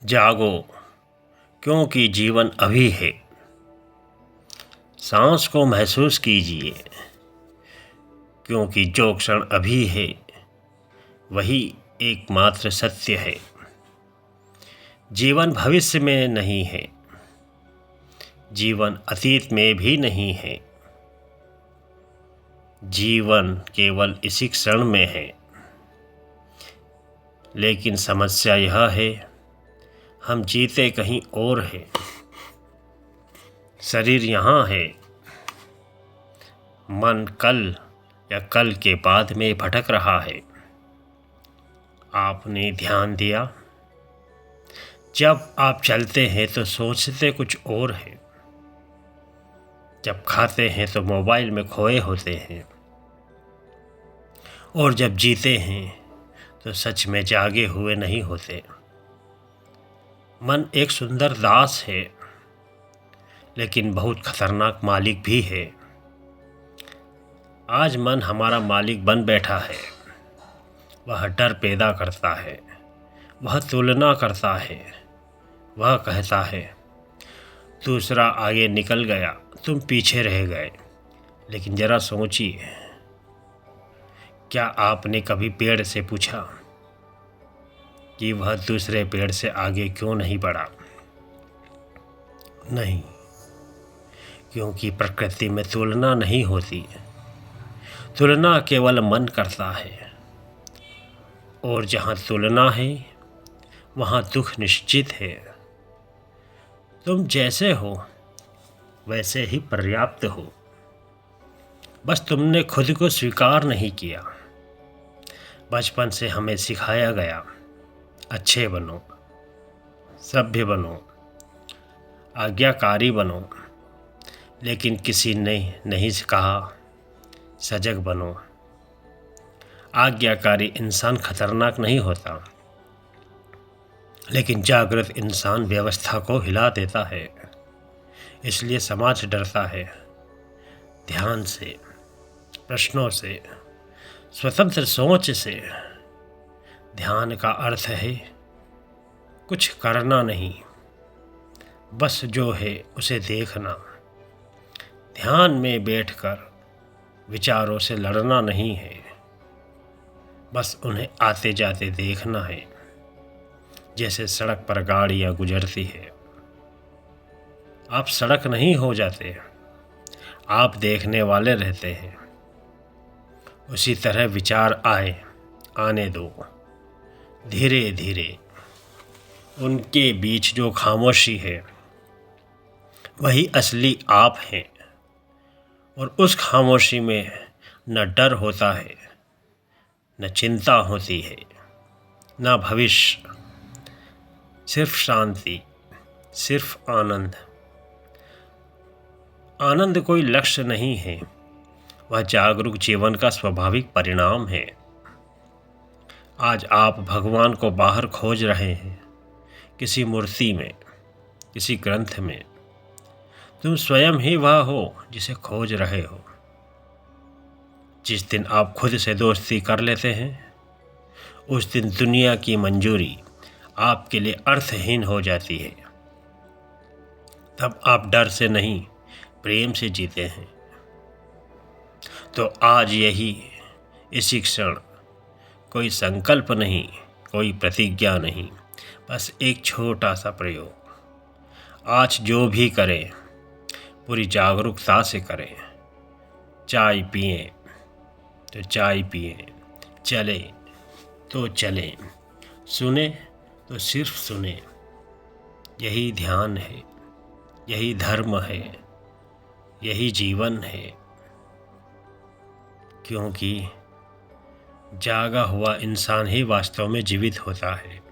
जागो, क्योंकि जीवन अभी है। सांस को महसूस कीजिए, क्योंकि जो क्षण अभी है वही एकमात्र सत्य है। जीवन भविष्य में नहीं है, जीवन अतीत में भी नहीं है। जीवन केवल इसी क्षण में है। लेकिन समस्या यह है, हम जीते कहीं और हैं। शरीर यहाँ है, मन कल या कल के बाद में भटक रहा है। आपने ध्यान दिया? जब आप चलते हैं तो सोचते कुछ और है। जब खाते हैं तो मोबाइल में खोए होते हैं, और जब जीते हैं तो सच में जागे हुए नहीं होते। मन एक सुंदर दास है, लेकिन बहुत खतरनाक मालिक भी है। आज मन हमारा मालिक बन बैठा है। वह डर पैदा करता है, वह तुलना करता है, वह कहता है दूसरा आगे निकल गया, तुम पीछे रह गए। लेकिन जरा सोचिए, क्या आपने कभी पेड़ से पूछा कि वह दूसरे पेड़ से आगे क्यों नहीं बढ़ा? नहीं, क्योंकि प्रकृति में तुलना नहीं होती। तुलना केवल मन करता है, और जहाँ तुलना है वहाँ दुख निश्चित है। तुम जैसे हो वैसे ही पर्याप्त हो, बस तुमने खुद को स्वीकार नहीं किया। बचपन से हमें सिखाया गया, अच्छे बनो, सभ्य बनो, आज्ञाकारी बनो, लेकिन किसी ने नहीं कहा सजग बनो। आज्ञाकारी इंसान खतरनाक नहीं होता, लेकिन जागृत इंसान व्यवस्था को हिला देता है। इसलिए समाज डरता है ध्यान से, प्रश्नों से, स्वतंत्र सोच से। ध्यान का अर्थ है कुछ करना नहीं, बस जो है उसे देखना। ध्यान में बैठकर विचारों से लड़ना नहीं है, बस उन्हें आते जाते देखना है, जैसे सड़क पर गाड़ियाँ गुजरती है। आप सड़क नहीं हो जाते, आप देखने वाले रहते हैं। उसी तरह विचार आने दो, धीरे धीरे। उनके बीच जो खामोशी है वही असली आप हैं। और उस खामोशी में न डर होता है, न चिंता होती है, न भविष्य, सिर्फ शांति, सिर्फ आनंद। आनंद कोई लक्ष्य नहीं है, वह जागरूक जीवन का स्वाभाविक परिणाम है। आज आप भगवान को बाहर खोज रहे हैं, किसी मूर्ति में, किसी ग्रंथ में। तुम स्वयं ही वह हो जिसे खोज रहे हो। जिस दिन आप खुद से दोस्ती कर लेते हैं, उस दिन दुनिया की मंजूरी आपके लिए अर्थहीन हो जाती है। तब आप डर से नहीं, प्रेम से जीते हैं। तो आज इसी क्षण, कोई संकल्प नहीं, कोई प्रतिज्ञा नहीं, बस एक छोटा सा प्रयोग। आज जो भी करें पूरी जागरूकता से करें। चाय पिएं तो चाय पिएं, चले तो चलें, सुने तो सिर्फ सुने। यही ध्यान है, यही धर्म है, यही जीवन है। क्योंकि जागा हुआ इंसान ही वास्तव में जीवित होता है।